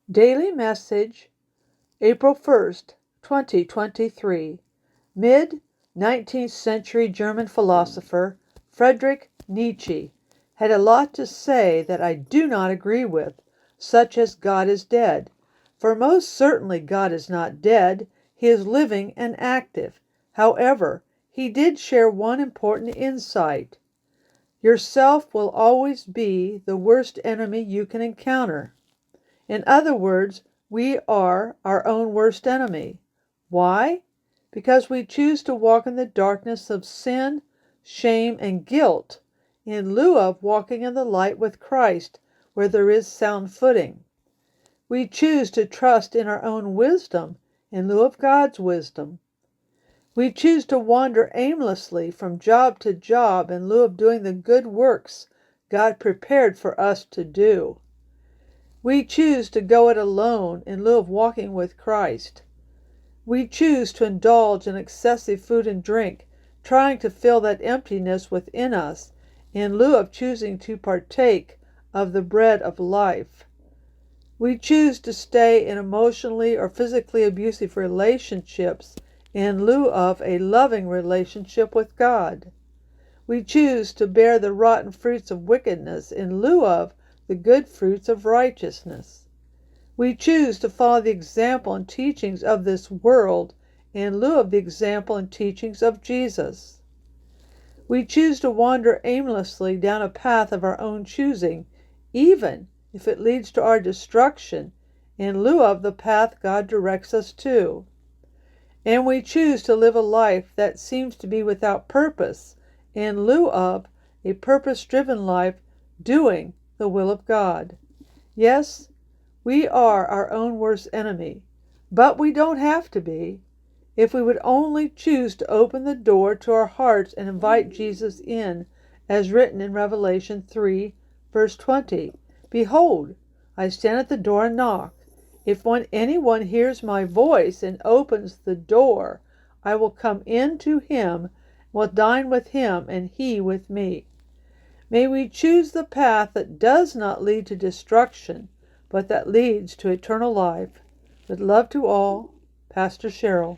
Daily Message, April 1st, 2023. Mid-19th century German philosopher Friedrich Nietzsche had a lot to say that I do not agree with, such as God is dead. For most certainly God is not dead, he is living and active. However, he did share one important insight. Yourself will always be the worst enemy you can encounter. In other words, we are our own worst enemy. Why? Because we choose to walk in the darkness of sin, shame, and guilt, in lieu of walking in the light with Christ, where there is sound footing. We choose to trust in our own wisdom in lieu of God's wisdom. We choose to wander aimlessly from job to job in lieu of doing the good works God prepared for us to do. We choose to go it alone in lieu of walking with Christ. We choose to indulge in excessive food and drink, trying to fill that emptiness within us in lieu of choosing to partake of the bread of life. We choose to stay in emotionally or physically abusive relationships in lieu of a loving relationship with God. We choose to bear the rotten fruits of wickedness in lieu of the good fruits of righteousness. We choose to follow the example and teachings of this world in lieu of the example and teachings of Jesus. We choose to wander aimlessly down a path of our own choosing, even if it leads to our destruction, in lieu of the path God directs us to. And we choose to live a life that seems to be without purpose, in lieu of a purpose-driven life doing the will of God. Yes, we are our own worst enemy, but we don't have to be. If we would only choose to open the door to our hearts and invite Jesus in, as written in Revelation 3, verse 20. Behold, I stand at the door and knock. If anyone hears my voice and opens the door, I will come in to him, will dine with him, and he with me. May we choose the path that does not lead to destruction, but that leads to eternal life. With love to all, Pastor Cheryl.